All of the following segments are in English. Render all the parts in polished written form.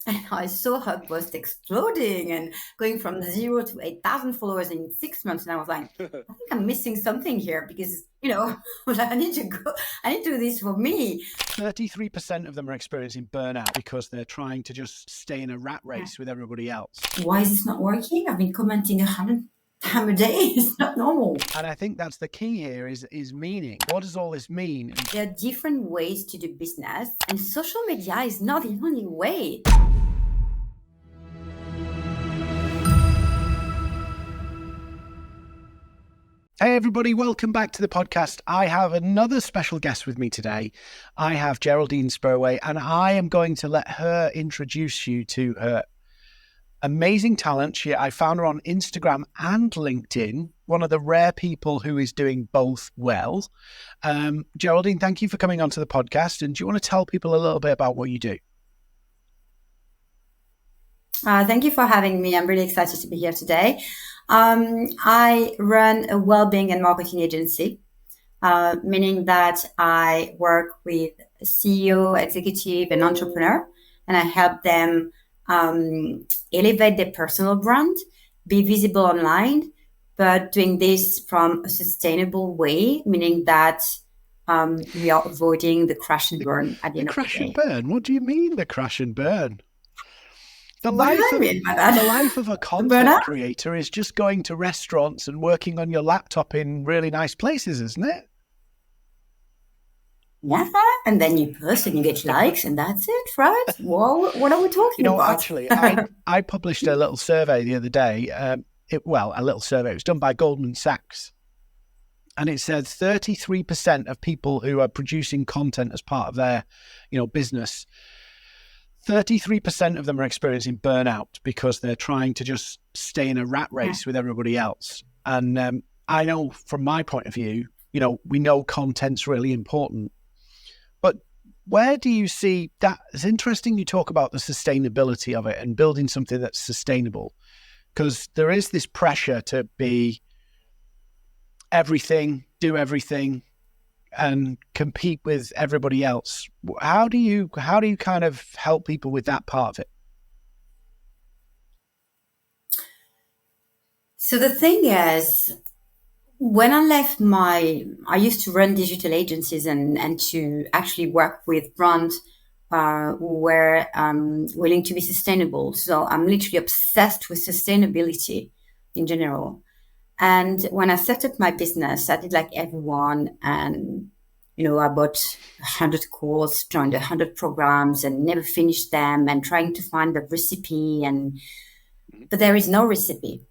And I saw her post exploding and going from 0 to 8,000 followers in 6 months. And I was like, I think I'm missing something here because, I need to go, I need to do this for me. 33% of them are experiencing burnout because they're trying to just stay in a rat race with everybody else. Why is this not working? I've been commenting 100 times a day. It's not normal. And I think that's the key here is meaning. What does all this mean? There are different ways to do business, and social media is not the only way. Hey everybody, welcome back to the podcast. I have another special guest with me today. I have Geraldine Spurway, and I am going to let her introduce you to her amazing talent. I found her on Instagram and LinkedIn, one of the rare people who is doing both well. Geraldine, thank you for coming onto the podcast. And do you want to tell people a little bit about what you do? Thank you for having me. I'm really excited to be here today. I run a well-being and marketing agency, meaning that I work with CEO, executive, and entrepreneur, and I help them elevate their personal brand, be visible online, but doing this from a sustainable way, meaning that we are avoiding the crash and burn at the end of the day. The crash and burn? What do you mean, the crash and burn? The life of a content creator is just going to restaurants and working on your laptop in really nice places, isn't it? Yeah, and then you post and you get likes and that's it, right? Well, what are we talking about? Actually, I published a little survey the other day. A little survey. It was done by Goldman Sachs. And it said 33% of people who are producing content as part of their, business, 33% of them are experiencing burnout because they're trying to just stay in a rat race with everybody else. And I know from my point of view, we know content's really important. But where do you see that? It's interesting you talk about the sustainability of it and building something that's sustainable, because there is this pressure to be everything, do everything, and compete with everybody else. How do you kind of help people with that part of it? So the thing is, when I left I used to run digital agencies and to actually work with brands who were willing to be sustainable. So I'm literally obsessed with sustainability in general. And when I set up my business, I did like everyone, and I bought 100 courses, joined 100 programs, and never finished them, and trying to find the recipe. But there is no recipe,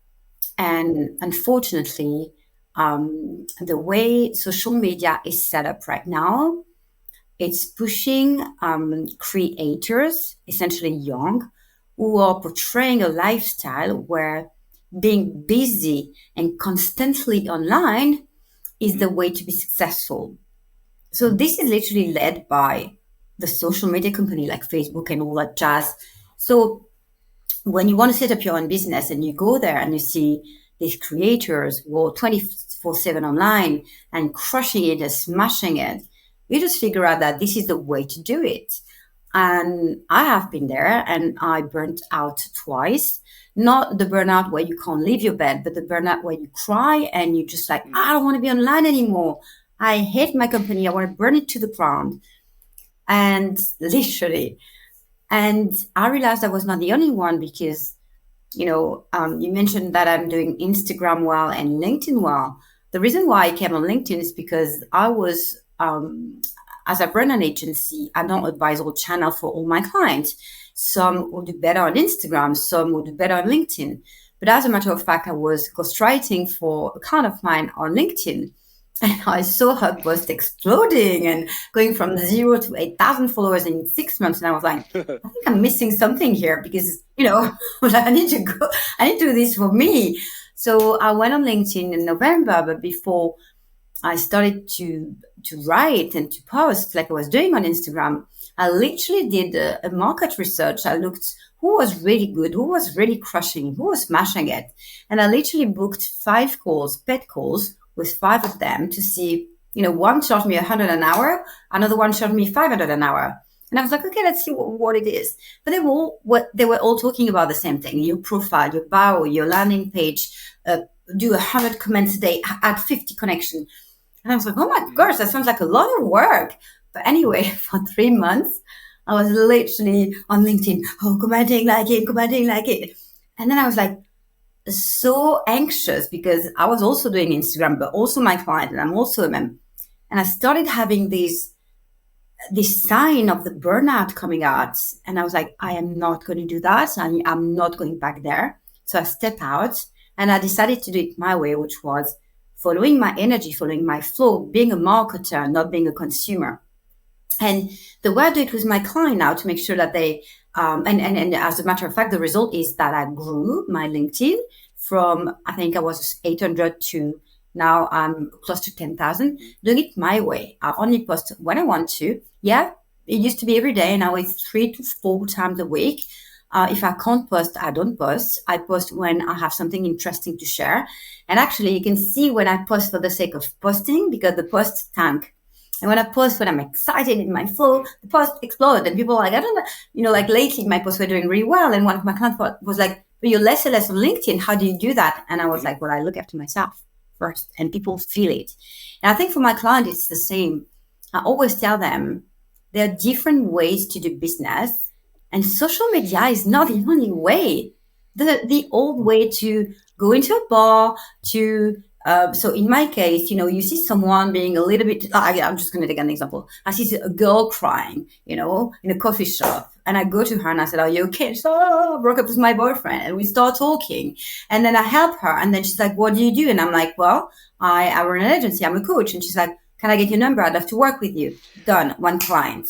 and unfortunately, the way social media is set up right now, it's pushing creators, essentially young, who are portraying a lifestyle where being busy and constantly online is the way to be successful. So this is literally led by the social media company like Facebook and all that jazz. So when you want to set up your own business and you go there and you see these creators who are 24/7 online and crushing it and smashing it, you just figure out that this is the way to do it. And I have been there and I burnt out twice. Not the burnout where you can't leave your bed, but the burnout where you cry and you just like, I don't want to be online anymore. I hate my company. I want to burn it to the ground. And literally. And I realized I was not the only one because, you mentioned that I'm doing Instagram well and LinkedIn well. The reason why I came on LinkedIn is because I was, as I run an agency, I don't advise all channels for all my clients. Some will do better on Instagram, some will do better on LinkedIn. But as a matter of fact, I was ghostwriting for a client of mine on LinkedIn. And I saw her post exploding and going from 0 to 8,000 followers in 6 months. And I was like, I think I'm missing something here because, I need to do this for me. So I went on LinkedIn in November, but before I started to write and to post like I was doing on Instagram, I literally did a market research. I looked who was really good, who was really crushing, who was smashing it. And I literally booked 5 calls, paid calls, with 5 of them to see, one charged me 100 an hour, another one charged me 500 an hour. And I was like, okay, let's see what it is. But they were all talking about the same thing: your profile, your bio, your landing page, do 100 comments a day, add 50 connections. And I was like, oh my gosh, that sounds like a lot of work. But anyway, for 3 months, I was literally on LinkedIn, oh, commenting, like it. And then I was like, so anxious because I was also doing Instagram, but also my client, and I'm also a member. And I started having this sign of the burnout coming out. And I was like, I am not going to do that. I'm not going back there. So I stepped out and I decided to do it my way, which was following my energy, following my flow, being a marketer, not being a consumer. And the way I do it with my client now to make sure that they, and as a matter of fact, the result is that I grew my LinkedIn from, I think I was 800 to now I'm close to 10,000, doing it my way. I only post when I want to. Yeah, it used to be every day. Now it's 3 to 4 times a week. If I can't post, I don't post. I post when I have something interesting to share. And actually, you can see when I post for the sake of posting because the posts tank. And when I post when I'm excited in my flow, the post explode. And people are like, I don't know, like lately my posts were doing really well. And one of my clients was like, but you're less and less on LinkedIn. How do you do that? And I was like, well, I look after myself first and people feel it. And I think for my client, it's the same. I always tell them there are different ways to do business and social media is not the only way. The old way to go into a bar, to so in my case, you see someone being a little bit, I'm just going to take an example. I see a girl crying, in a coffee shop. And I go to her and I said, are you okay? She's like, oh, I broke up with my boyfriend. And we start talking. And then I help her. And then she's like, what do you do? And I'm like, well, I run an agency. I'm a coach. And she's like, can I get your number? I'd love to work with you. Done. One client.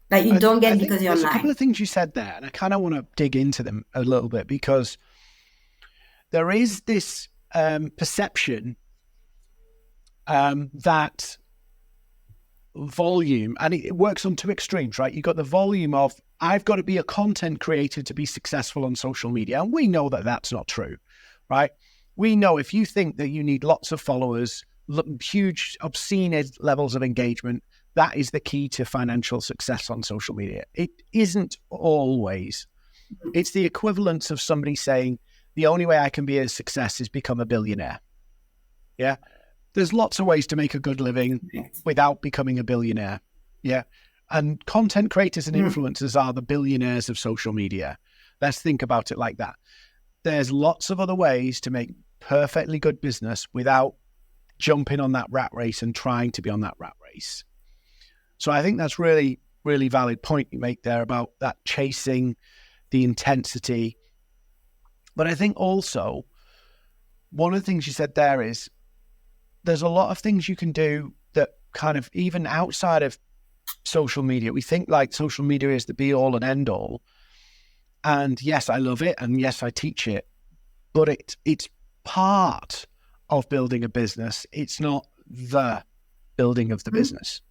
That you don't get because you're online. There's a couple of things you said there, and I kind of want to dig into them a little bit because there is this perception that volume, and it works on two extremes, right? You've got the volume of, I've got to be a content creator to be successful on social media. And we know that that's not true, right? We know if you think that you need lots of followers, huge, obscene levels of engagement, that is the key to financial success on social media. It isn't always. It's the equivalent of somebody saying, the only way I can be a success is become a billionaire. Yeah. There's lots of ways to make a good living without becoming a billionaire. Yeah. And content creators and influencers are the billionaires of social media. Let's think about it like that. There's lots of other ways to make perfectly good business without jumping on that rat race and trying to be on that rat race. So I think that's really, really valid point you make there about that chasing the intensity. But I think also one of the things you said there is there's a lot of things you can do that kind of even outside of social media. We think like social media is the be all and end all. And yes, I love it. And yes, I teach it. But it's part of building a business. It's not the building of the business.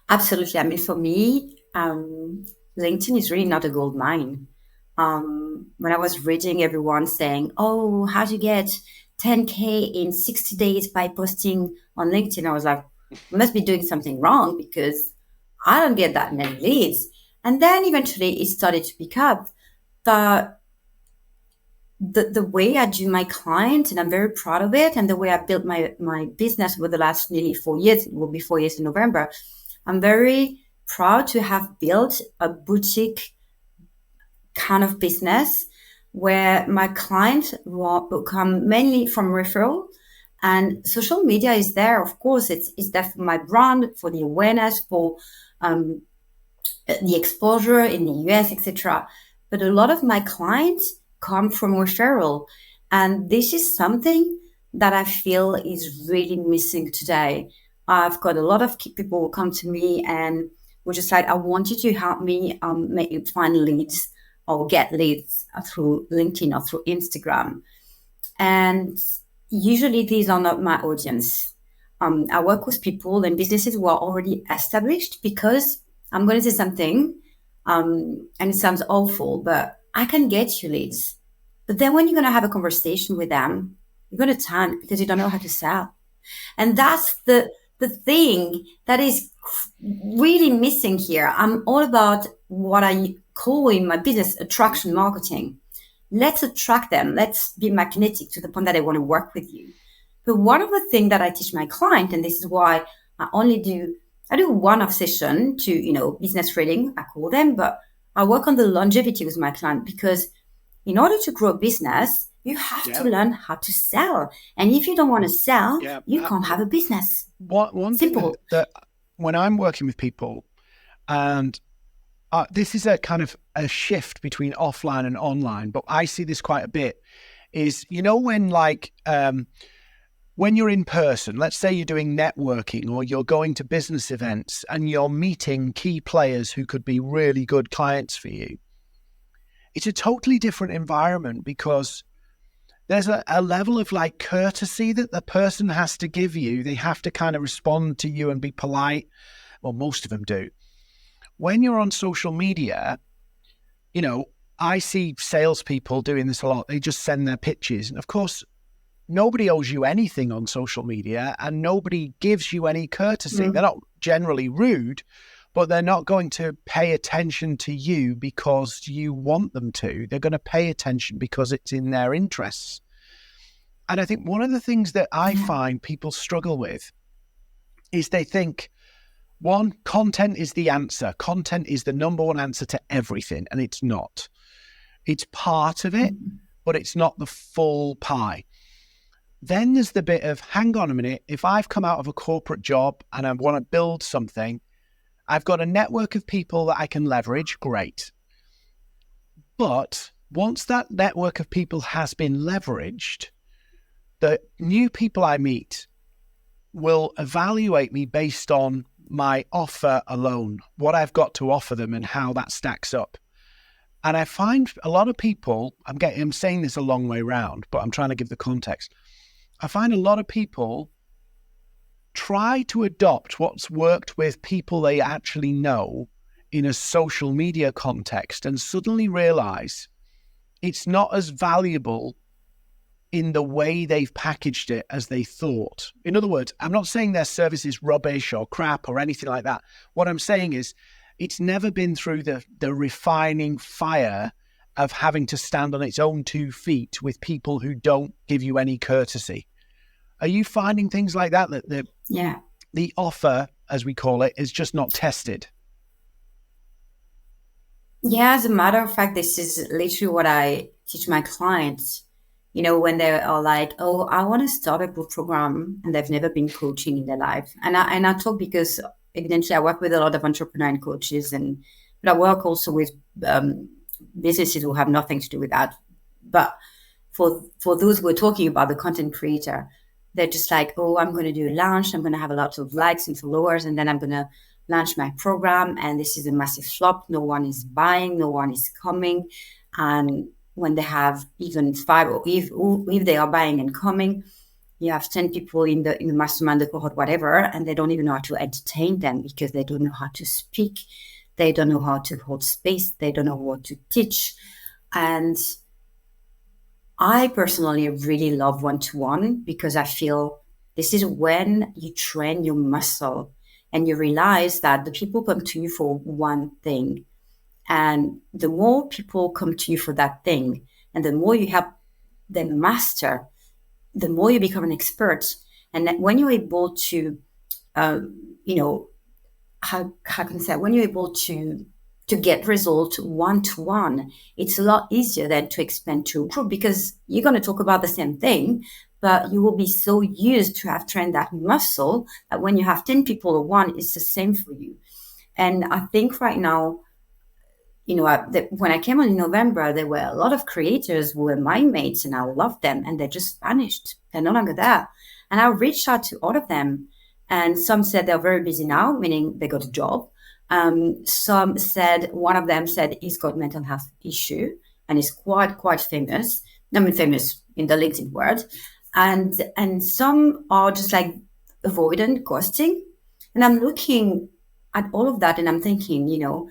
Absolutely. I mean, for me, LinkedIn is really not a gold mine. When I was reading everyone saying, oh, how do you get 10K in 60 days by posting on LinkedIn? I was like, I must be doing something wrong because I don't get that many leads. And then eventually it started to pick up. But the way I do my client, and I'm very proud of it, and the way I built my business over the last nearly 4 years, it will be 4 years in November, I'm very proud to have built a boutique kind of business where my clients will come mainly from referral, and social media is there. Of course, it's there for my brand, for the awareness, for the exposure in the US, etc. But a lot of my clients come from referral, and this is something that I feel is really missing today. I've got a lot of people who come to me and we're just like, I want you to help me make you find leads or get leads through LinkedIn or through Instagram. And usually these are not my audience. I work with people and businesses who are already established because I'm going to say something, and it sounds awful, but I can get you leads. But then when you're going to have a conversation with them, you're going to tank because you don't know how to sell. And that's the the thing that is really missing here. I'm all about what I call in my business attraction marketing. Let's attract them. Let's be magnetic to the point that they want to work with you. But one of the things that I teach my client, and this is why I do one-off session to, business reading, I call them, but I work on the longevity with my client, because in order to grow a business, you have to learn how to sell. And if you don't want to sell, you can't have a business. One Simple. thing that when I'm working with people, and this is a kind of a shift between offline and online, but I see this quite a bit, is, when you're in person, let's say you're doing networking or you're going to business events and you're meeting key players who could be really good clients for you, it's a totally different environment, because there's a level of courtesy that the person has to give you. They have to kind of respond to you and be polite. Well, most of them do. When you're on social media, I see salespeople doing this a lot. They just send their pitches. And of course, nobody owes you anything on social media, and nobody gives you any courtesy. They're not generally rude, but they're not going to pay attention to you because you want them to. They're going to pay attention because it's in their interests. And I think one of the things that I find people struggle with is they think, one, content is the answer. Content is the number one answer to everything, and it's not. It's part of it, but it's not the full pie. Then there's the bit of, hang on a minute, if I've come out of a corporate job and I want to build something, I've got a network of people that I can leverage, great. But once that network of people has been leveraged, the new people I meet will evaluate me based on my offer alone, what I've got to offer them and how that stacks up. And I find a lot of people, I'm saying this a long way round, but I'm trying to give the context. I find a lot of people try to adopt what's worked with people they actually know in a social media context and suddenly realize it's not as valuable in the way they've packaged it as they thought. In other words, I'm not saying their service is rubbish or crap or anything like that. What I'm saying is it's never been through the refining fire of having to stand on its own 2 feet with people who don't give you any courtesy. Are you finding things like that the offer, as we call it, is just not tested? Yeah, as a matter of fact, this is literally what I teach my clients. When they are like, oh, I want to start a group program, and they've never been coaching in their life. And I talk because evidently I work with a lot of entrepreneur and coaches, but I work also with businesses who have nothing to do with that. But for those who are talking about the content creator, they're just like, oh, I'm going to do a launch. I'm going to have a lot of likes and followers, and then I'm going to launch my program. And this is a massive flop. No one is buying. No one is coming. And when they have even 5, or if they are buying and coming, you have 10 people in the mastermind, the cohort, whatever, and they don't even know how to entertain them because they don't know how to speak. They don't know how to hold space. They don't know what to teach. And I personally really love one-to-one, because I feel this is when you train your muscle and you realize that the people come to you for one thing. And the more people come to you for that thing, and the more you help them master, the more you become an expert. And that when you're able to, how can I say, when you're able to get results one-to-one, it's a lot easier than to expand to a group, because you're going to talk about the same thing, but you will be so used to have trained that muscle that when you have 10 people or one, it's the same for you. And I think right now, when I came on in November, there were a lot of creators who were my mates, and I loved them, and they just vanished. They're no longer there. And I reached out to all of them, and some said they're very busy now, meaning they got a job. Some said, one of them said he's got mental health issue, and is quite famous. I mean, famous in the LinkedIn world. And some are just like avoidant, ghosting. And I'm looking at all of that, and I'm thinking,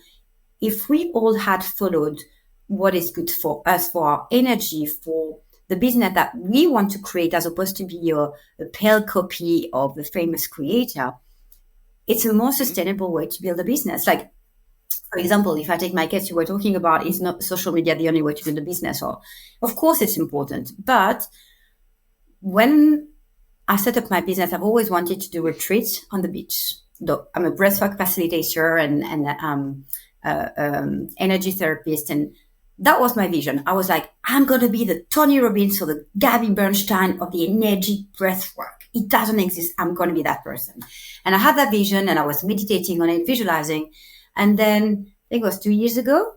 if we all had followed what is good for us, for our energy, for the business that we want to create, as opposed to be a pale copy of the famous creator, it's a more sustainable way to build a business. Like, for example, if I take my case, you were talking about, is not social media the only way to build a business? Or, of course, it's important. But when I set up my business, I've always wanted to do retreats on the beach. Though I'm a breathwork facilitator and energy therapist, and that was my vision. I was like, I'm going to be the Tony Robbins or the Gabby Bernstein of the energy breathwork. It doesn't exist. I'm going to be that person. And I had that vision, and I was meditating on it, visualizing. And then I think it was 2 years ago,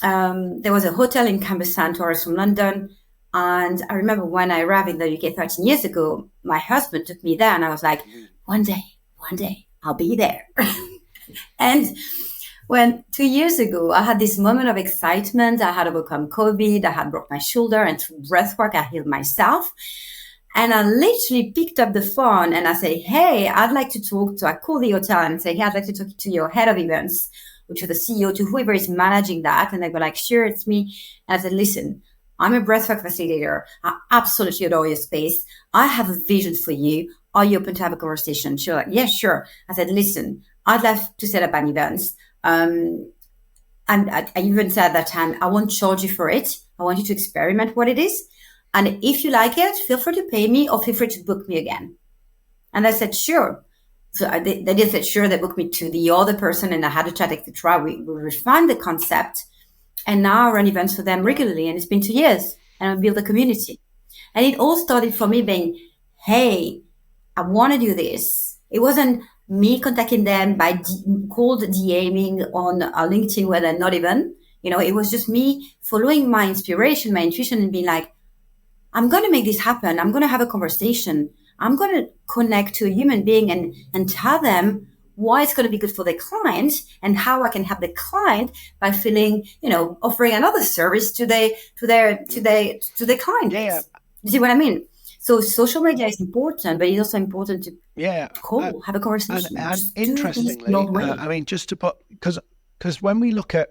there was a hotel in Cumbersand, towards from London. And I remember when I arrived in the UK 13 years ago, my husband took me there, and I was like, one day, I'll be there. And when 2 years ago, I had this moment of excitement, I had overcome COVID, I had broke my shoulder, and through breathwork, I healed myself. And I literally picked up the phone and I say, hey, I'd like to talk to, I call the hotel and say, hey, I'd like to talk to your head of events, which is the CEO, to whoever is managing that. And they were like, sure, it's me. And I said, listen, I'm a breathwork facilitator. I absolutely adore your space. I have a vision for you. Are you open to have a conversation? She was like, yeah, sure. I said, listen, I'd love to set up an event. And I even said at that time, I won't charge you for it. I want you to experiment what it is. And if you like it, feel free to pay me or feel free to book me again. And I said, sure. So they did say, sure. They booked me to the other person and I had a chat, etc. We refined the concept. And now I run events for them regularly. And it's been 2 years and I built a community. And it all started from me being, hey, I want to do this. It wasn't me contacting them by cold DMing on LinkedIn where they're not even, it was just me following my inspiration, my intuition, and being like, I'm going to make this happen. I'm going to have a conversation. I'm going to connect to a human being and tell them why it's going to be good for the client and how I can help the client by offering another service to their client base. Yeah. You see what I mean? So social media is important, but it's also important to call, have a conversation. And interestingly, I mean, just to put, because when we look at,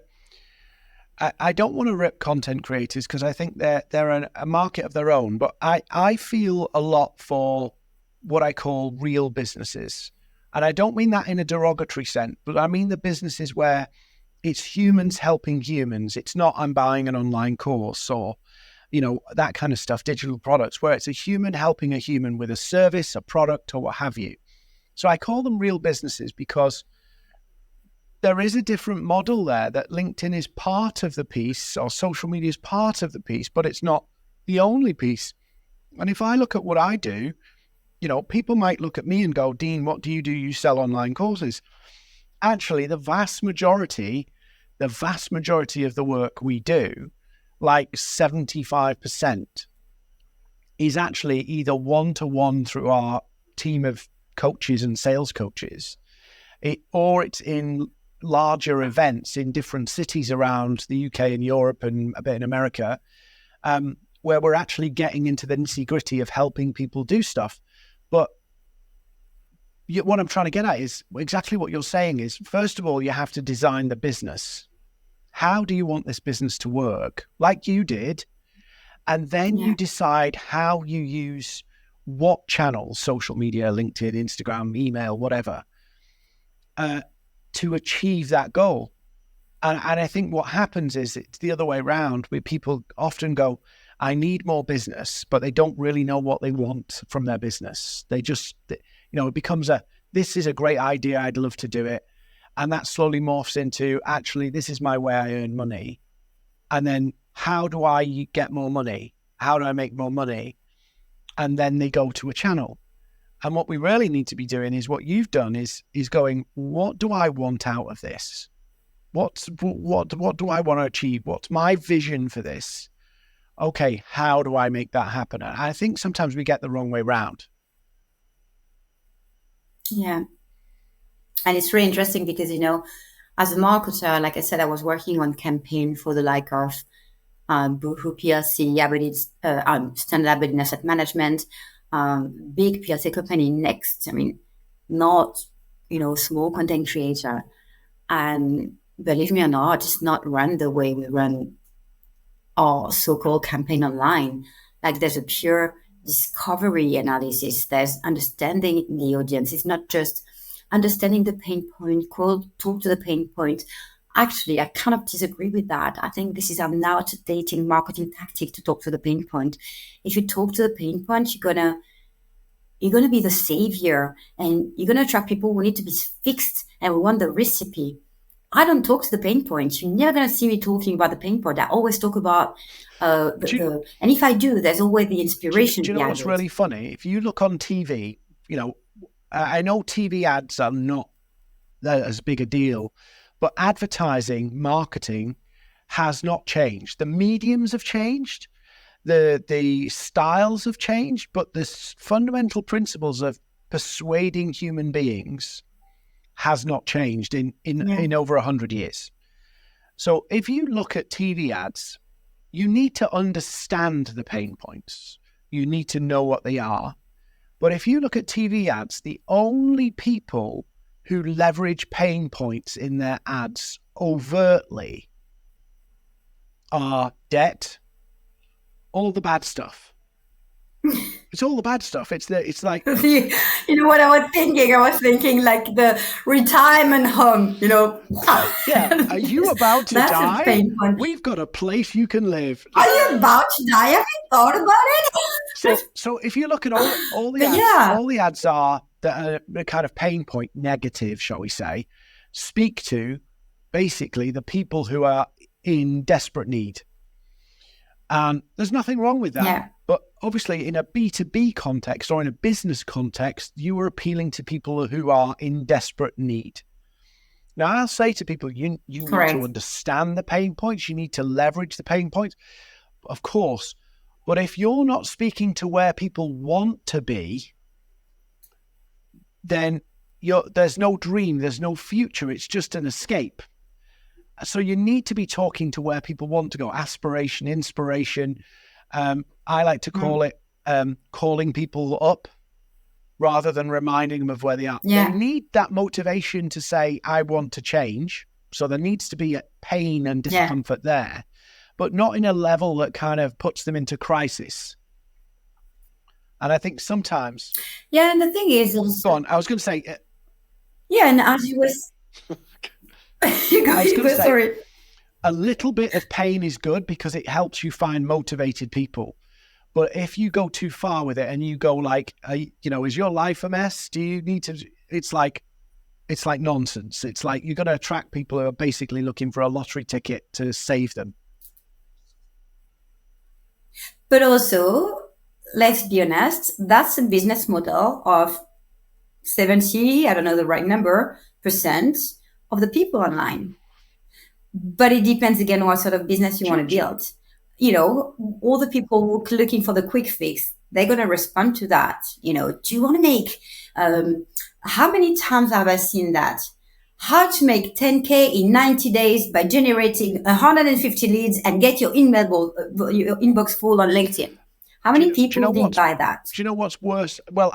I don't want to rip content creators because I think they're a market of their own, but I feel a lot for what I call real businesses. And I don't mean that in a derogatory sense, but I mean the businesses where it's humans helping humans. It's not I'm buying an online course or, that kind of stuff, digital products, where it's a human helping a human with a service, a product, or what have you. So I call them real businesses because there is a different model there that LinkedIn is part of the piece or social media is part of the piece, but it's not the only piece. And if I look at what I do, people might look at me and go, Dean, what do? You sell online courses. Actually, the vast majority of the work we do, like 75%, is actually either one-to-one through our team of coaches and sales coaches, or it's in larger events in different cities around the UK and Europe and a bit in America, where we're actually getting into the nitty-gritty of helping people do stuff. But what I'm trying to get at is exactly what you're saying is, first of all, you have to design the business. How do you want this business to work? Like you did. And then you decide how you use what channels, social media, LinkedIn, Instagram, email, whatever, to achieve that goal. And I think what happens is it's the other way around, where people often go, I need more business, but they don't really know what they want from their business. They just, it becomes this is a great idea, I'd love to do it. And that slowly morphs into, actually, this is my way I earn money. And then how do I get more money? How do I make more money? And then they go to a channel. And what we really need to be doing is what you've done is going, what do I want out of this? What do I want to achieve? What's my vision for this? Okay, how do I make that happen? And I think sometimes we get the wrong way round. Yeah. And it's really interesting because, as a marketer, like I said, I was working on campaign for the like of Boohoo PLC, Standard Aberdeen Asset Management, big PLC company next. I mean, not, small content creator. And believe me or not, it's not run the way we run our so-called campaign online. Like there's a pure discovery analysis. There's understanding the audience. It's not just understanding the pain point, talk to the pain point. Actually, I kind of disagree with that. I think this is an outdated marketing tactic to talk to the pain point. If you talk to the pain point, you're gonna be the savior, and you're gonna attract people who need to be fixed and we want the recipe. I don't talk to the pain point. You're never gonna see me talking about the pain point. I always talk about and if I do, there's always the inspiration Do you know behind what's it. really funny? If you look on TV, I know TV ads are not as big a deal, but advertising, marketing has not changed. The mediums have changed, the styles have changed, but the fundamental principles of persuading human beings has not changed in over 100 years. So if you look at TV ads, you need to understand the pain points. You need to know what they are. But if you look at TV ads, the only people who leverage pain points in their ads overtly are debt, all the bad stuff. It's all the bad stuff. It's like You know what I was thinking? I was thinking like the retirement home. yeah. Are you about to That's a die? pain point. We've got a place you can live. Are you about to die? Have you thought about it? So if you look at all the But ads, yeah. all the ads are that are kind of pain point negative, shall we say, speak to basically the people who are in desperate need. And there's nothing wrong with that. Yeah. But obviously in a B2B context or in a business context, you are appealing to people who are in desperate need. Now, I'll say to people, you need Correct. to understand the pain points. You need to leverage the pain points, of course. But if you're not speaking to where people want to be, then there's no dream, there's no future. It's just an escape. So you need to be talking to where people want to go. Aspiration, inspiration. I like to call it calling people up rather than reminding them of where they are. Yeah. They need that motivation to say, I want to change. So there needs to be a pain and discomfort there, but not in a level that kind of puts them into crisis. And I think sometimes... Yeah, and the thing is also... Go on, I was going to say... Yeah, and as you was... Sorry. A little bit of pain is good because it helps you find motivated people. But if you go too far with it and you go like, is your life a mess? Do you need to? It's like nonsense. It's like you're going to attract people who are basically looking for a lottery ticket to save them. But also, let's be honest, that's a business model of 70, I don't know the right number, % of the people online. But it depends again what sort of business you want to build. All the people looking for the quick fix, they're going to respond to that. Do you want to make, how many times have I seen that? How to make 10K in 90 days by generating 150 leads and get your inbox full on LinkedIn. How many people did buy that? Do you know what's worse? Well,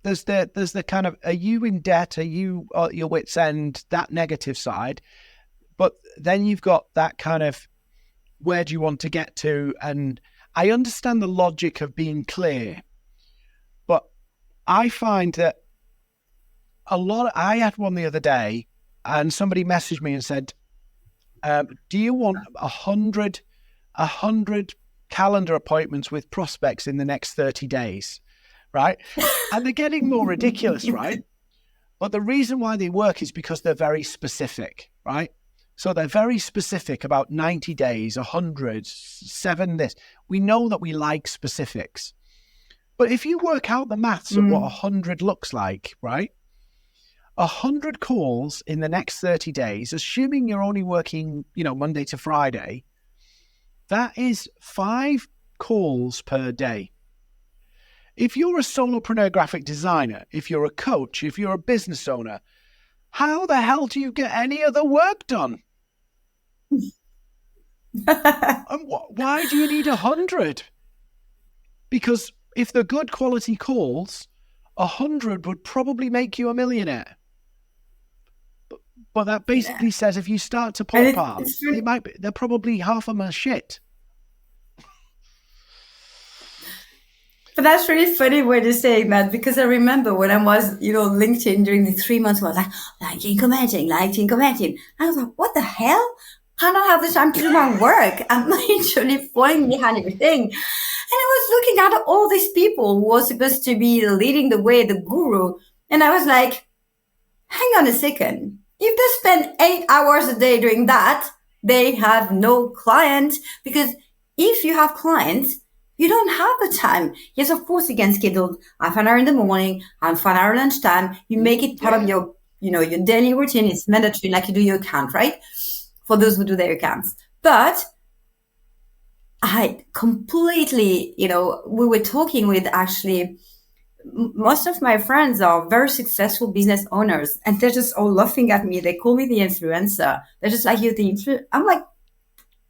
there's the kind of, are you in debt? Are you at your wit's end? That negative side. But then you've got that kind of, where do you want to get to? And I understand the logic of being clear, but I find that I had one the other day and somebody messaged me and said, do you want 100 calendar appointments with prospects in the next 30 days? Right. And they're getting more ridiculous, right? But the reason why they work is because they're very specific, right? So they're very specific about 90 days, 100, 7 this. We know that we like specifics. But if you work out the maths of what 100 looks like, right? 100 calls in the next 30 days, assuming you're only working, Monday to Friday, that is 5 calls per day. If you're a solopreneur graphic designer, if you're a coach, if you're a business owner, how the hell do you get any other work done? And why do you need 100? Because if they're good quality calls, 100 would probably make you a millionaire. But that basically says if you start to pop up, they're probably half of them are shit. But that's really funny when you're saying that, because I remember when I was, LinkedIn during the 3 months, I was like, liking, commenting, liking, commenting. I was like, what the hell? I don't have the time to do my work. I'm literally falling behind everything. And I was looking at all these people who were supposed to be leading the way, the guru. And I was like, hang on a second. If they spend 8 hours a day doing that, they have no client. Because if you have clients, you don't have the time. Yes, of course, you can schedule half an hour in the morning, half an hour lunchtime. You make it part of your, your daily routine. It's mandatory, like you do your account, right? For those who do their accounts. But I completely, we were talking with actually, most of my friends are very successful business owners, and they're just all laughing at me. They call me the influencer. They're just like, you're the influencer. I'm like,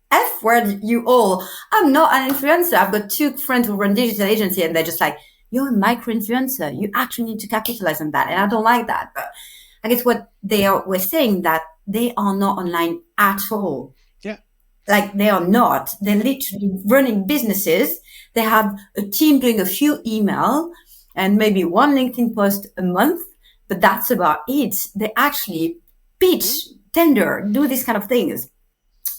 F word, you all. I'm not an influencer. I've got 2 friends who run digital agency, and they're just like, you're a micro influencer. You actually need to capitalize on that. And I don't like that. But I guess what we're saying that they are not online at all. Yeah. Like they are not. They're literally running businesses. They have a team doing a few email and maybe 1 LinkedIn post a month, but that's about it. They actually pitch, tender, do these kind of things.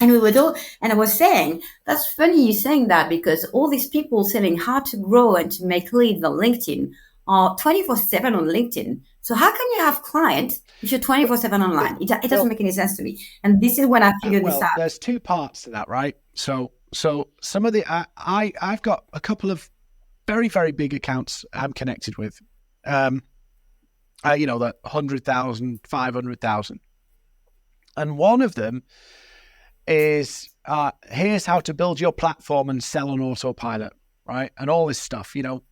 And and I was saying, that's funny you saying that, because all these people selling how to grow and to make leads on LinkedIn are 24/7 on LinkedIn. So how can you have clients if you're 24/7 online? It doesn't make any sense to me. And this is when I figured this out. There's 2 parts to that, right? So some of the, I've got a couple of very, very big accounts I'm connected with. The 100,000, 500,000. And one of them is, here's how to build your platform and sell on autopilot, right? And all this stuff, you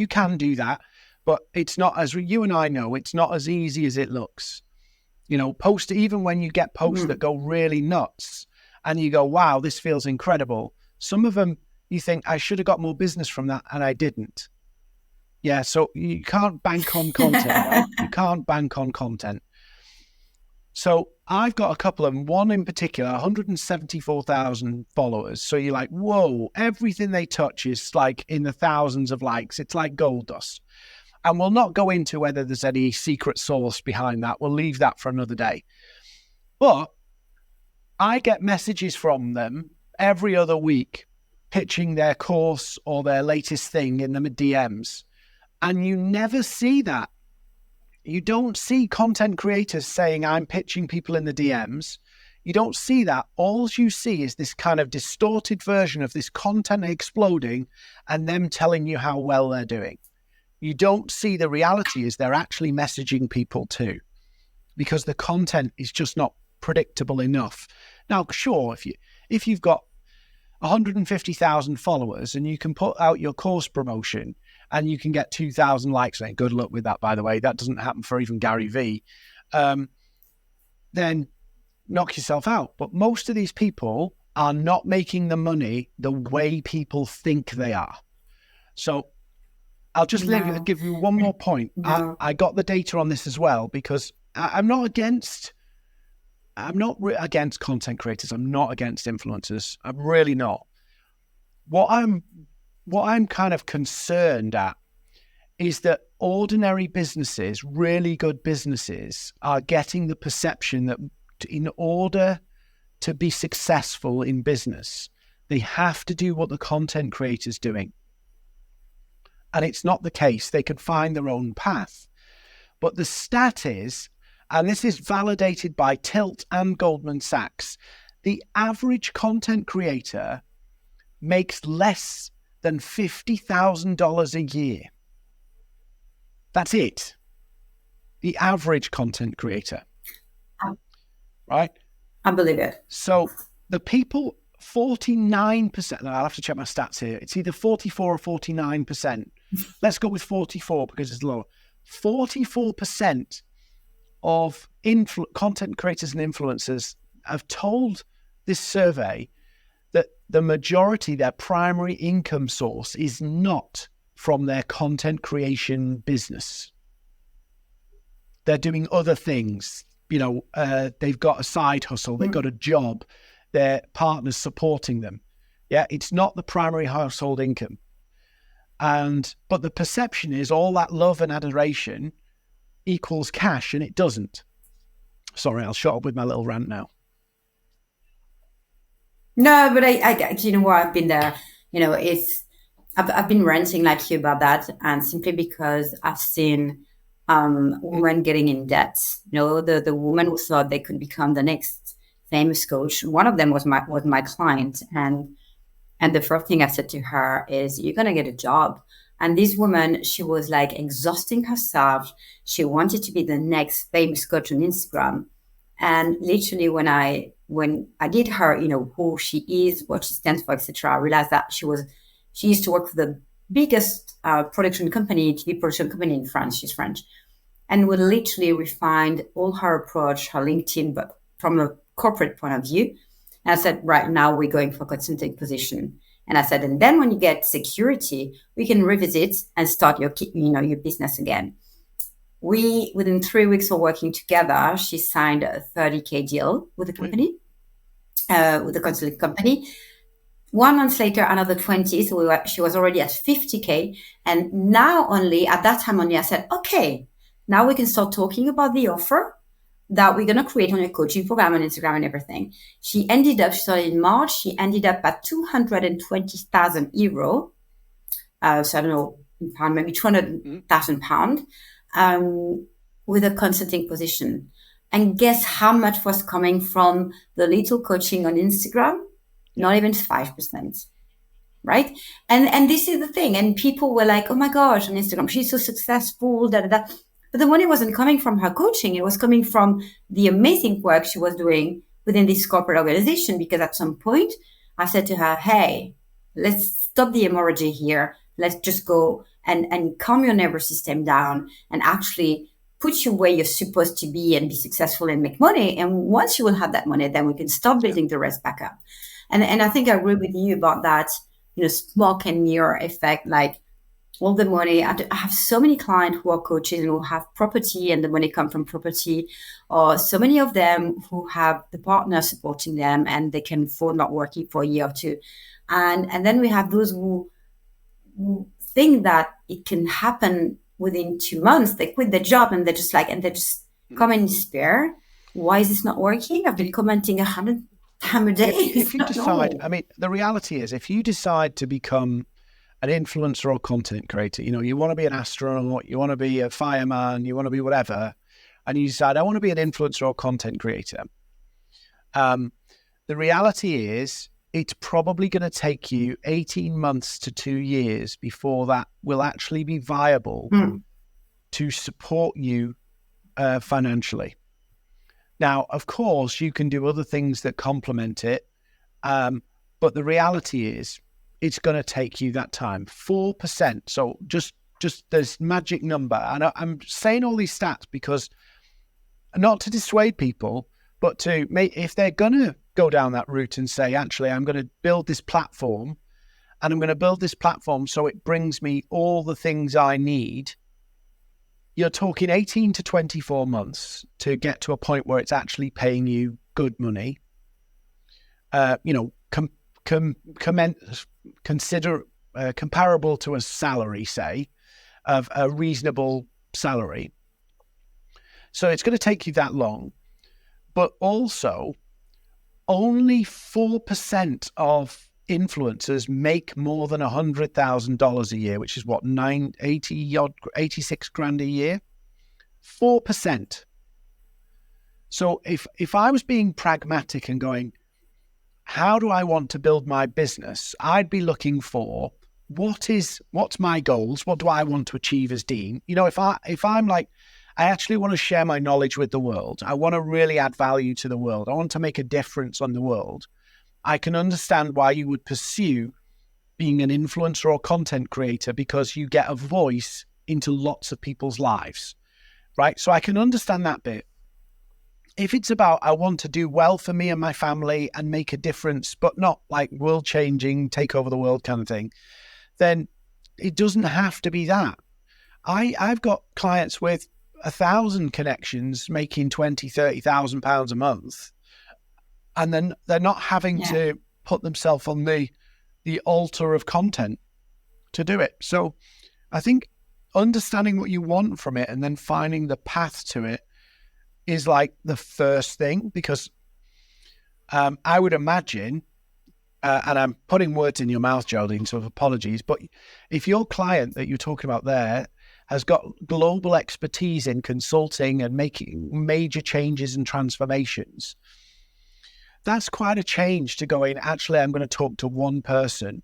can do that, but it's not, as you and I know, it's not as easy as it looks. Post, even when you get posts that go really nuts and you go, wow, this feels incredible. Some of them, you think, I should have got more business from that, and I didn't. Yeah, so you can't bank on content, right? You can't bank on content. So I've got a couple of them, one in particular, 174,000 followers. So you're like, whoa, everything they touch is like in the thousands of likes. It's like gold dust. And we'll not go into whether there's any secret sauce behind that. We'll leave that for another day. But I get messages from them every other week pitching their course or their latest thing in the DMs. And you never see that. You don't see content creators saying, I'm pitching people in the DMs. You don't see that. All you see is this kind of distorted version of this content exploding and them telling you how well they're doing. You don't see the reality is they're actually messaging people too, because the content is just not predictable enough. Now, sure, if you've got 150,000 followers and you can put out your course promotion and you can get 2,000 likes, and good luck with that, by the way, that doesn't happen for even Gary Vee, then knock yourself out. But most of these people are not making the money the way people think they are. So I'll just give you one more point. No. I got the data on this as well, because I'm not against content creators. I'm not against influencers. I'm really not. What I'm kind of concerned at is that ordinary businesses, really good businesses, are getting the perception that in order to be successful in business, they have to do what the content creator's doing. And it's not the case. They can find their own path. But the stat is, and this is validated by Tilt and Goldman Sachs, the average content creator makes less than $50,000 a year. That's it. The average content creator. Right? I believe it. So the people, 49%, I'll have to check my stats here. It's either 44 or 49%. Let's go with 44 because it's lower. 44% of content creators and influencers have told this survey that the majority, their primary income source is not from their content creation business. They're doing other things. They've got a side hustle, they've got a job, their partner's supporting them. Yeah, it's not the primary household income. But the perception is all that love and adoration equals cash, and it doesn't. Sorry, I'll shut up with my little rant now. No, but you know what? I've been there. I've been ranting like you about that, and simply because I've seen women getting in debt. The woman who thought they could become the next famous coach. One of them was my client, and the first thing I said to her is, "You're gonna get a job." And this woman, she was like exhausting herself. She wanted to be the next famous coach on Instagram. And literally, when I did her, who she is, what she stands for, etc., I realized that she used to work for the biggest production company, TV production company in France. She's French, and we literally refined all her approach, her LinkedIn, but from a corporate point of view. And I said, right now we're going for consulting position. And I said, and then when you get security, we can revisit and start your business again. Within 3 weeks of working together, she signed a 30K deal with the company, with the consulting company. 1 month later, another 20. So she was already at 50K. And now at that time only, I said, okay, now we can start talking about the offer that we're going to create on your coaching program on Instagram and everything. She started in March. She ended up at 220,000 euro. So I don't know, in pound, maybe 200,000 pound, with a consulting position. And guess how much was coming from the little coaching on Instagram? Not even 5%. Right. And this is the thing. And people were like, oh my gosh, on Instagram, she's so successful, da, da, da. But the money wasn't coming from her coaching. It was coming from the amazing work she was doing within this corporate organization. Because at some point I said to her, hey, let's stop the hemorrhage here. Let's just go and calm your nervous system down and actually put you where you're supposed to be and be successful and make money. And once you will have that money, then we can start building the rest back up. And I think I agree with you about that, smoke and mirror effect, like all the money. I have so many clients who are coaches and who have property and the money come from property, or so many of them who have the partner supporting them and they can afford not working for a year or two. And then we have those who think that it can happen within 2 months. They quit their job and they just come in despair. Why is this not working? I've been commenting 100 times a day. If you decide, I mean, the reality is, if you decide to become an influencer or content creator, you want to be an astronaut, you want to be a fireman, you want to be whatever, and you decide, I want to be an influencer or content creator. The reality is, it's probably going to take you 18 months to 2 years before that will actually be viable to support you financially. Now, of course, you can do other things that complement it, but the reality is, it's going to take you that time. 4%. So just this magic number. And I'm saying all these stats because not to dissuade people, but to make, if they're going to go down that route and say, actually, I'm going to build this platform and I'm going to build this platform so it brings me all the things I need. You're talking 18 to 24 months to get to a point where it's actually paying you good money. Consider comparable to a salary, say, of a reasonable salary. So it's going to take you that long. But also, only 4% of influencers make more than $100,000 a year, which is what, 86 grand a year? 4%. So if I was being pragmatic and going, how do I want to build my business? I'd be looking for what's my goals? What do I want to achieve as Dean? If I'm like, I actually want to share my knowledge with the world. I want to really add value to the world. I want to make a difference on the world. I can understand why you would pursue being an influencer or content creator, because you get a voice into lots of people's lives, right? So I can understand that bit. If it's about, I want to do well for me and my family and make a difference, but not like world changing, take over the world kind of thing, then it doesn't have to be that. I've got clients with 1,000 connections making 20, 30,000 pounds a month. And then they're not having to put themselves on the altar of content. to do it. So I think understanding what you want from it and then finding the path to it is like the first thing, because I would imagine, and I'm putting words in your mouth, Geraldine, so apologies, but if your client that you're talking about there has got global expertise in consulting and making major changes and transformations, that's quite a change to go in, actually, I'm going to talk to one person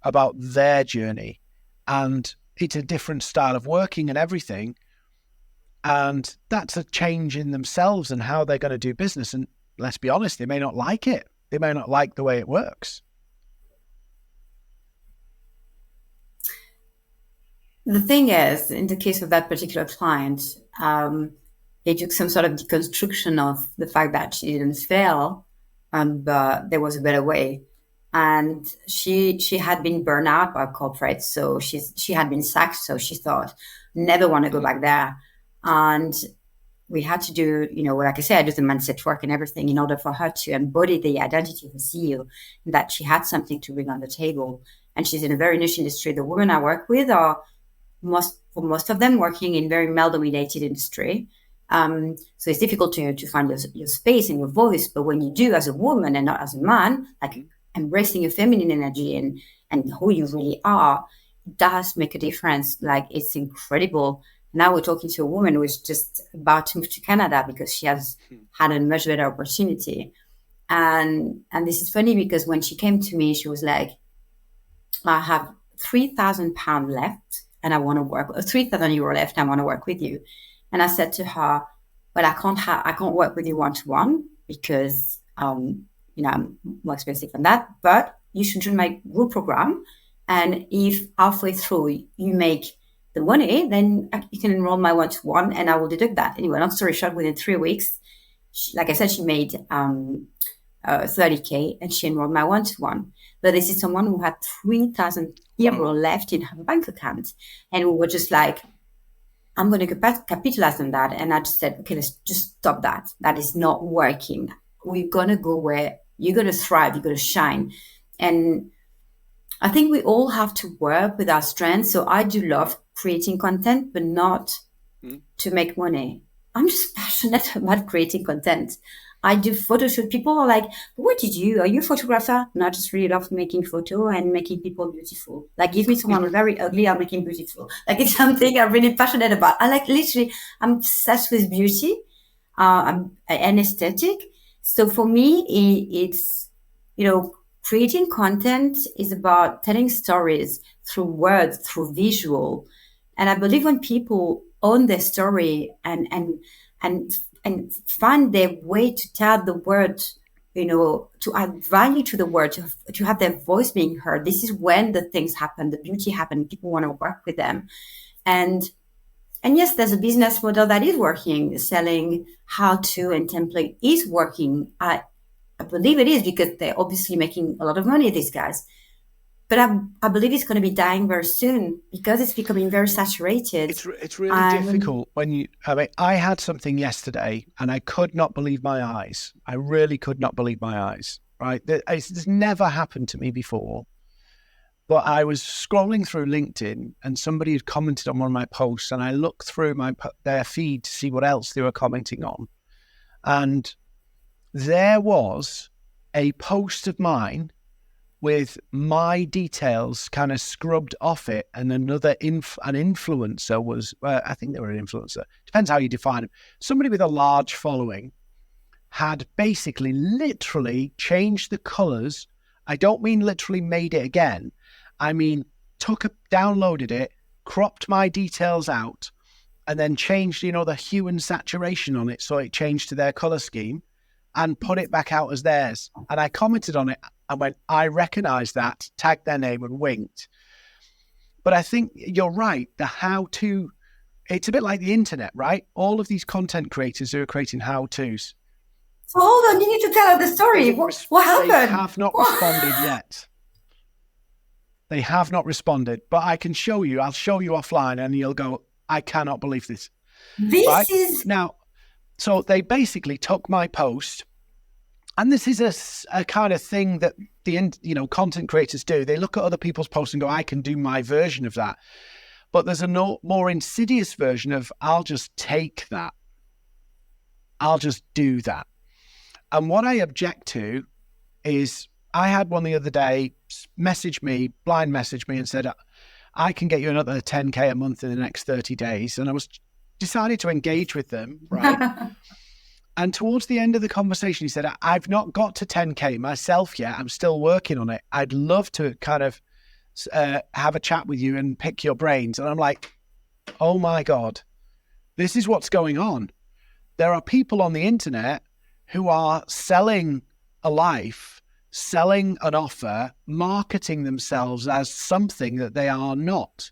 about their journey. And it's a different style of working and everything. And that's a change in themselves and how they're going to do business. And let's be honest, they may not like it. They may not like the way it works. The thing is, in the case of that particular client, they took some sort of deconstruction of the fact that she didn't fail, but there was a better way. And she had been burned out by corporate, so she had been sacked. So she thought, never want to go back there. And we had to do, like I said, I do the mindset work and everything in order for her to embody the identity of a CEO, that she had something to bring on the table. And she's in a very niche industry. The women I work with are for most of them working in very male-dominated industry. So it's difficult to find your space and your voice. But when you do as a woman and not as a man, like embracing your feminine energy and who you really are, it does make a difference. Like, it's incredible. Now we're talking to a woman who is just about to move to Canada because she has had a much better opportunity. And this is funny because when she came to me, she was like, I have £3,000 left and I want to work, €3,000 left. I want to work with you. And I said to her, well, I can't work with you one-to-one because, I'm more expensive than that, but you should join my group program. And if halfway through you make the money, then you can enroll my one-to-one and I will deduct that. Anyway, long story short, within 3 weeks, like I said, she made 30K and she enrolled my one-to-one. But this is someone who had €3,000 left in her bank account. And we were just like, I'm going to capitalize on that. And I just said, okay, let's just stop that. That is not working. We're going to go where you're going to thrive, you're going to shine. And I think we all have to work with our strengths. So I do love creating content, but not to make money. I'm just passionate about creating content. I do photo shoot. People are like, what did you? Are you a photographer? No, I just really love making photo and making people beautiful. Like, give me someone who's very ugly, I'll make him beautiful. Like, it's something I'm really passionate about. I'm obsessed with beauty and aesthetic. So for me, it's, creating content is about telling stories through words, through visual. And I believe when people own their story and find their way to tell the word, to add value to the word, to have their voice being heard, this is when the things happen, the beauty happens, people want to work with them. And yes, there's a business model that is working, selling how-to and template is working. I believe it is because they're obviously making a lot of money, these guys. But I believe it's going to be dying very soon because it's becoming very saturated. It's really difficult when I had something yesterday and I could not believe my eyes. I really could not believe my eyes, right? This never happened to me before. But I was scrolling through LinkedIn and somebody had commented on one of my posts and I looked through their feed to see what else they were commenting on. And there was a post of mine with my details kind of scrubbed off it, and an influencer was, I think they were an influencer, depends how you define them, somebody with a large following had basically literally changed the colours. I don't mean literally made it again. I mean, downloaded it, cropped my details out, and then changed, the hue and saturation on it so it changed to their colour scheme, and put it back out as theirs. And I commented on it and went, I recognise that, tagged their name and winked. But I think you're right. The how-to, it's a bit like the internet, right? All of these content creators who are creating how-tos. So hold on, you need to tell us the story. What happened? They have not responded yet. They have not responded, but I can show you. I'll show you offline and you'll go, I cannot believe this. This is... Now, so they basically took my post And this is a kind of thing that content creators do. They look at other people's posts and go, I can do my version of that. But there's a more insidious version of, I'll just take that. I'll just do that. And what I object to is, I had one the other day blind message me and said, I can get you another 10K a month in the next 30 days. And I decided to engage with them, right? And towards the end of the conversation, he said, I've not got to 10K myself yet. I'm still working on it. I'd love to kind of have a chat with you and pick your brains. And I'm like, oh my God, this is what's going on. There are people on the internet who are selling a life, selling an offer, marketing themselves as something that they are not.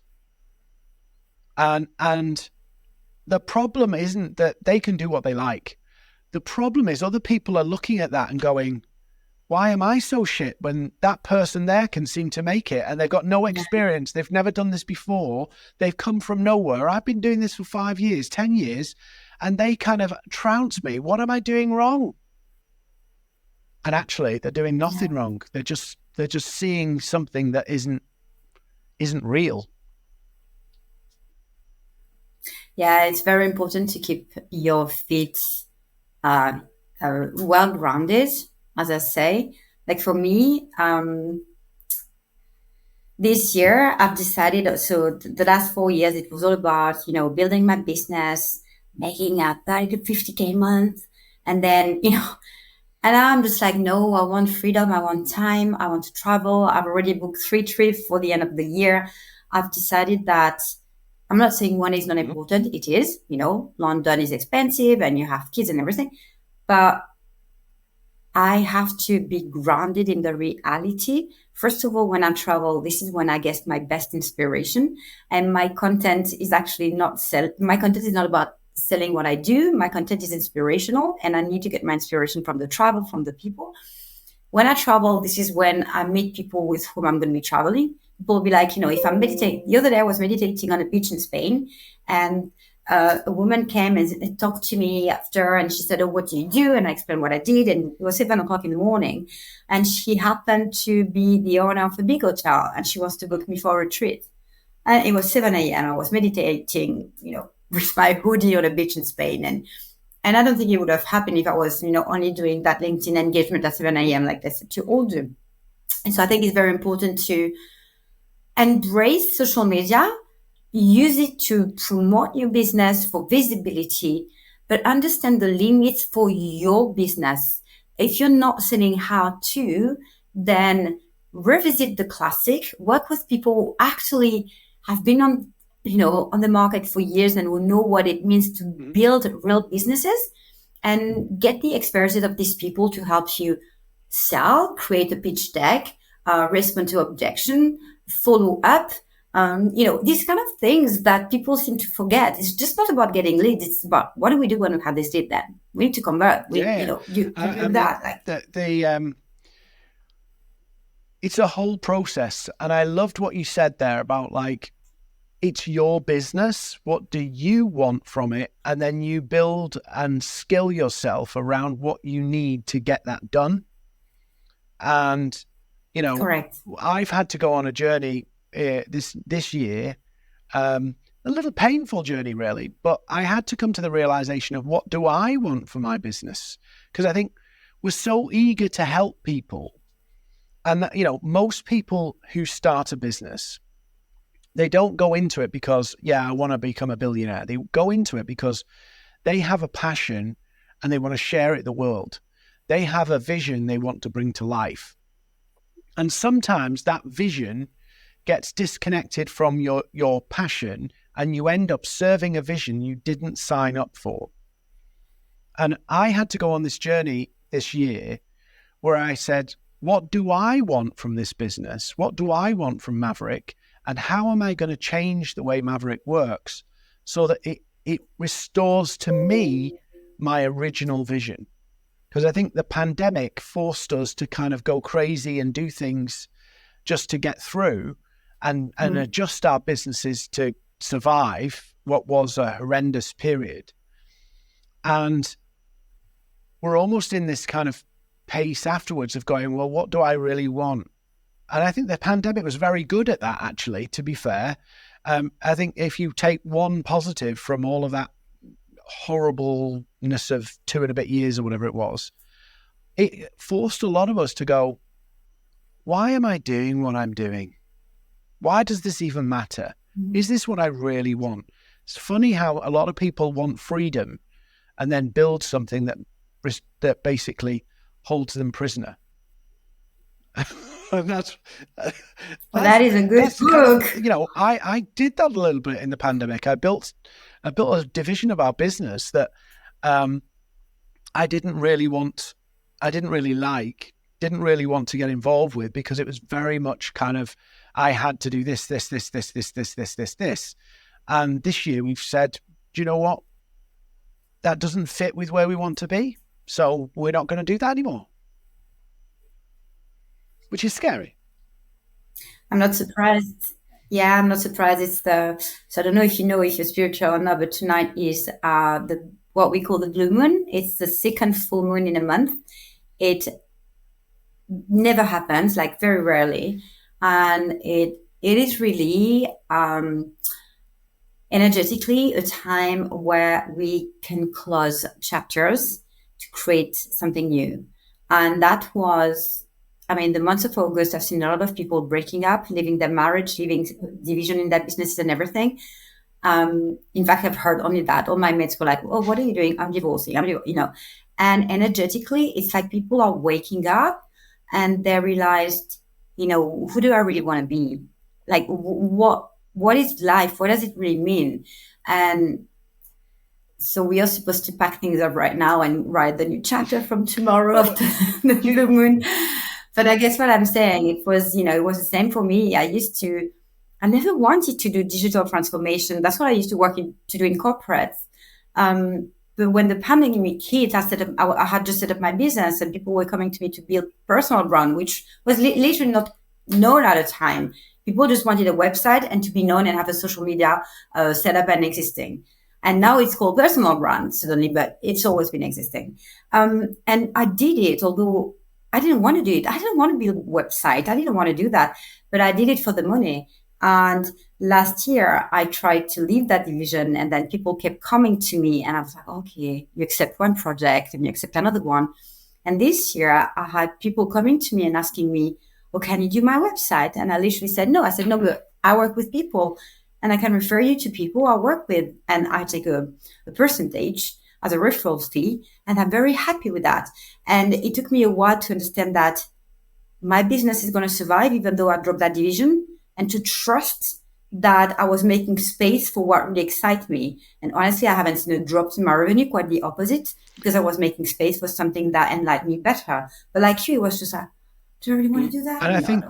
And the problem isn't that they can do what they like. The problem is other people are looking at that and going, why am I so shit when that person there can seem to make it and they've got no experience? They've never done this before. They've come from nowhere. I've been doing this for 5 years, 10 years, and they kind of trounce me. What am I doing wrong? And actually, they're doing nothing wrong. They're just seeing something that isn't real. Yeah, it's very important to keep your feet well grounded, as I say. Like for me, this year I've decided, so the last 4 years, it was all about, building my business, making a 30 to 50K a month. And then, and I'm just like, no, I want freedom. I want time. I want to travel. I've already booked 3 trips for the end of the year. I've decided that I'm not saying one is not important. It is, London is expensive and you have kids and everything, but I have to be grounded in the reality. First of all, when I travel, this is when I get my best inspiration, and my content is actually my content is not about selling what I do. My content is inspirational, and I need to get my inspiration from the travel, from the people. When I travel, this is when I meet people with whom I'm going to be traveling. People will be like, if I'm meditating. The other day I was meditating on a beach in Spain, and a woman came and talked to me after, and she said, oh, what do you do? And I explained what I did, and it was 7 o'clock in the morning. And she happened to be the owner of a big hotel, and she wants to book me for a retreat. And it was 7 a.m. I was meditating, with my hoodie on a beach in Spain. And I don't think it would have happened if I was, only doing that LinkedIn engagement at 7 a.m. like they said to all do. And so I think it's very important to embrace social media, use it to promote your business for visibility, but understand the limits for your business. If you're not selling how to, then revisit the classic, work with people who actually have been on the market for years and who know what it means to build real businesses, and get the expertise of these people to help you sell, create a pitch deck, respond to objection, follow up, these kind of things that people seem to forget. It's just not about getting leads. It's about, what do we do when we have this lead then? We need to convert. It's a whole process. And I loved what you said there about it's your business. What do you want from it? And then you build and skill yourself around what you need to get that done. And, Correct. I've had to go on a journey this year, a little painful journey really, but I had to come to the realization of, what do I want for my business? Because I think we're so eager to help people. And most people who start a business, they don't go into it because, I want to become a billionaire. They go into it because they have a passion and they want to share it with the world. They have a vision they want to bring to life. And sometimes that vision gets disconnected from your passion, and you end up serving a vision you didn't sign up for. And I had to go on this journey this year where I said, what do I want from this business? What do I want from Maverick? And how am I going to change the way Maverick works so that it restores to me my original vision? Because I think the pandemic forced us to kind of go crazy and do things just to get through and adjust our businesses to survive what was a horrendous period. And we're almost in this kind of pace afterwards of going, well, what do I really want? And I think the pandemic was very good at that, actually, to be fair. I think if you take one positive from all of that horribleness of 2 and a bit years or whatever it was, it forced a lot of us to go, why am I doing what I'm doing? Why does this even matter? Is this what I really want? It's funny how a lot of people want freedom and then build something that basically holds them prisoner. And Well, that is a good book. I did that a little bit in the pandemic. I built a division of our business that I didn't really want to get involved with, because it was very much kind of, I had to do this. And this year we've said, do you know what? That doesn't fit with where we want to be. So we're not going to do that anymore. Which is scary. I'm not surprised. Yeah, I'm not surprised. So I don't know if you know if you're spiritual or not, but tonight is the what we call the blue moon. It's the second full moon in a month. It never happens, like very rarely, and it is really energetically a time where we can close chapters to create something new. And that was, I mean, the month of August, I've seen a lot of people breaking up, leaving their marriage, leaving division in their businesses and everything. In fact, I've heard only that. All my mates were like, "Oh, what are you doing?" I'm divorcing. And energetically, it's like people are waking up and they realized, who do I really want to be? Like, what is life? What does it really mean? And so we are supposed to pack things up right now and write the new chapter from tomorrow of the blue moon. But I guess what I'm saying, it was the same for me. I never wanted to do digital transformation. That's what I used to do in corporates. But when the pandemic hit, I had just set up my business, and people were coming to me to build personal brand, which was literally not known at the time. People just wanted a website and to be known and have a social media set up and existing. And now it's called personal brand suddenly, but it's always been existing. And I did it, although I didn't want to do it. I didn't want to build a website. I didn't want to do that, but I did it for the money. And last year I tried to leave that division, and then people kept coming to me, and I was like, okay, you accept one project and you accept another one. And this year I had people coming to me and asking me, "Oh, can you do my website?" And I literally said no. I said, "No, but I work with people, and I can refer you to people I work with, and I take a percentage as a referral fee, and I'm very happy with that." And it took me a while to understand that my business is going to survive even though I dropped that division, and to trust that I was making space for what really excites me. And honestly, I haven't seen a drop in my revenue, quite the opposite, because I was making space for something that enlightened me better. But like you, it was just like, do I really want to do that? And I think,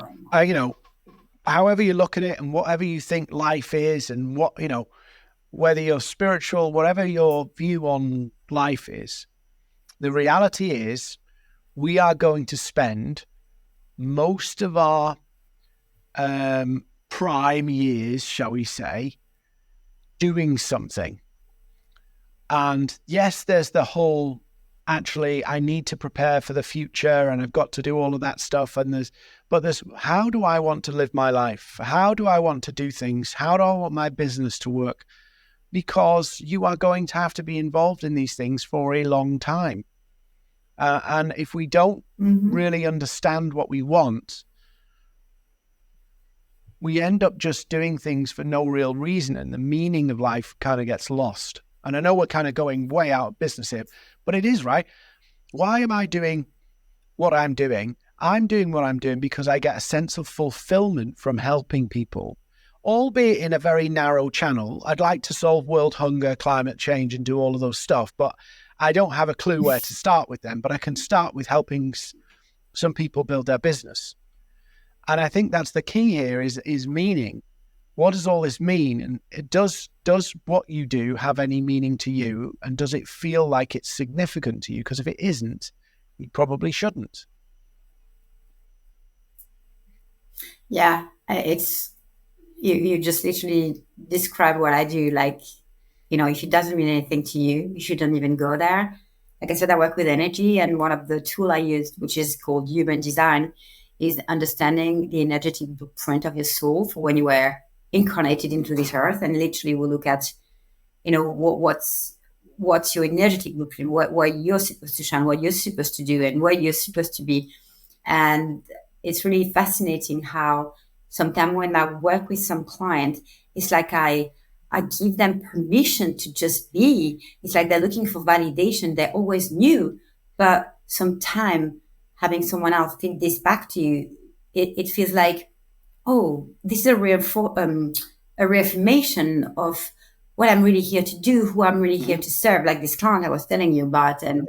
however you look at it and whatever you think life is, and whether you're spiritual, whatever your view on life is, the reality is we are going to spend most of our prime years, shall we say, doing something. And yes, there's the whole, actually, I need to prepare for the future and I've got to do all of that stuff. And there's how do I want to live my life? How do I want to do things? How do I want my business to work? Because you are going to have to be involved in these things for a long time. And if we don't really understand what we want, we end up just doing things for no real reason, and the meaning of life kind of gets lost. And I know we're kind of going way out of business here, but it is right. Why am I doing what I'm doing? I'm doing what I'm doing because I get a sense of fulfillment from helping people, albeit in a very narrow channel. I'd like to solve world hunger, climate change, and do all of those stuff, but I don't have a clue where to start with them. But I can start with helping some people build their business. And I think that's the key here is meaning. What does all this mean? And does what you do have any meaning to you? And does it feel like it's significant to you? Because if it isn't, you probably shouldn't. Yeah, it's you just literally describe what I do. Like, if it doesn't mean anything to you, you shouldn't even go there. like I said, I work with energy, and one of the tool I use, which is called human design, is understanding the energetic blueprint of your soul for when you were incarnated into this earth. And literally, we look at, what's your energetic blueprint, what you're supposed to shine, what you're supposed to do, and where you're supposed to be. And it's really fascinating how sometimes when I work with some client, it's like I give them permission to just be. It's like they're looking for validation. They always knew, but sometimes having someone else feed this back to you, it feels like, oh, this is a reaffirmation of what I'm really here to do, who I'm really here to serve, like this client I was telling you about. And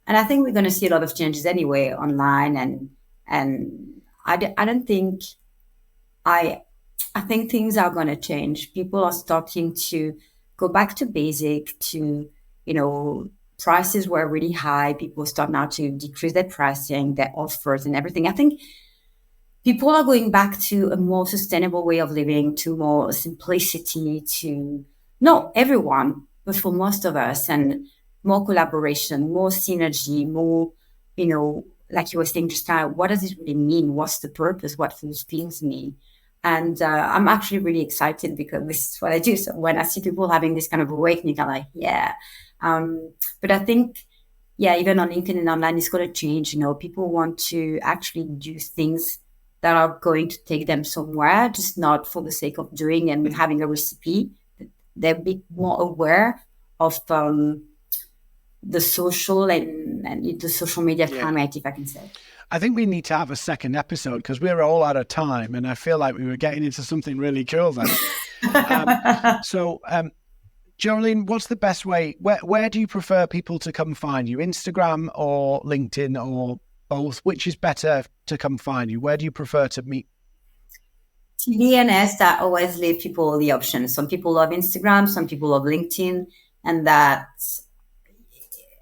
I think we're going to see a lot of changes anyway online. And I don't think I I think things are going to change. People are starting to go back to basic, to, prices were really high. People start now to decrease their pricing, their offers and everything. I think people are going back to a more sustainable way of living, to more simplicity, to not everyone, but for most of us, and more collaboration, more synergy, more, like you were saying just now, what does it really mean? What's the purpose? What fulfills me? And I'm actually really excited because this is what I do. So when I see people having this kind of awakening, I'm like, yeah. But I think, yeah, even on LinkedIn and online, it's going to change. People want to actually do things that are going to take them somewhere, just not for the sake of doing and having a recipe. They're a bit more aware of the social and the social media climate, if I can say. I think we need to have a second episode because we're all out of time, and I feel like we were getting into something really cool then. Geraldine, what's the best way? Where do you prefer people to come find you? Instagram or LinkedIn or both? Which is better to come find you? Where do you prefer to meet? To be honest, I always leave people the option. Some people love Instagram, some people love LinkedIn, and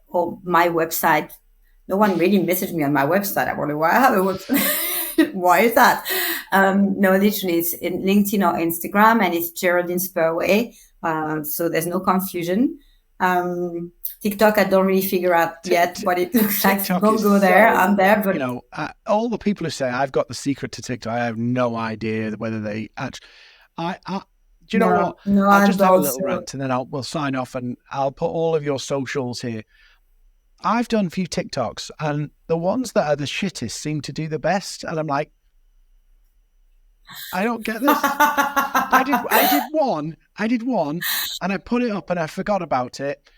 or my website. No one really messaged me on my website. I wonder why I have a website. Why is that? No, literally, it's in LinkedIn or Instagram, and it's Geraldine Spurway. So there's no confusion. TikTok, I don't really figure out yet what it looks like. So don't go there. I'm there, but all the people who say I've got the secret to TikTok, I have no idea whether they actually. Do you know what? No, I'll just have a little rant, and then we'll sign off, and I'll put all of your socials here. I've done a few TikToks, and the ones that are the shittest seem to do the best, and I'm like, I don't get this. I did one, and I put it up, and I forgot about it,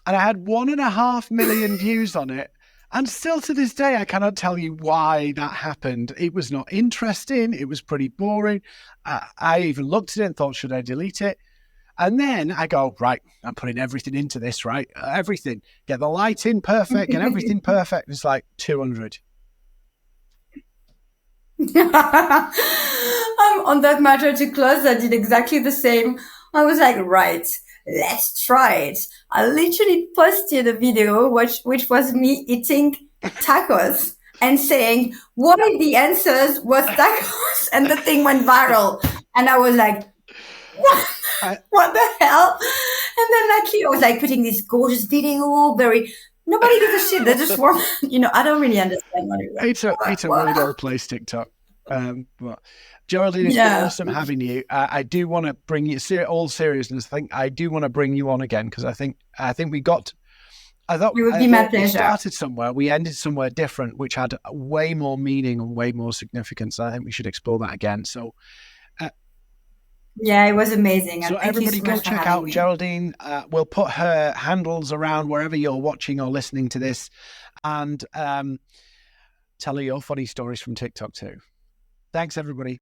and I had 1.5 million views on it, and still to this day, I cannot tell you why that happened. It was not interesting. It was pretty boring. I even looked at it and thought, should I delete it? And then I go, right, I'm putting everything into this, right? Everything. Get the lighting perfect, get everything perfect. It's like 200. On that matter, to close, I did exactly the same. I was like, right, let's try it. I literally posted a video which was me eating tacos and saying, what if the answers was tacos? And the thing went viral. And I was like, what the hell? And then luckily I was like putting this gorgeous video, nobody gives a shit. They just want, I don't really understand what it was. It's a really well placed TikTok. But Geraldine, it's been awesome having you. I do want to bring you, all seriousness, I do want to bring you on again because I think we got. It would be my pleasure. We started somewhere, we ended somewhere different, which had way more meaning and way more significance. I think we should explore that again. So. Yeah, it was amazing. So everybody go check out Geraldine. We'll put her handles around wherever you're watching or listening to this, and tell her your funny stories from TikTok too. Thanks, everybody.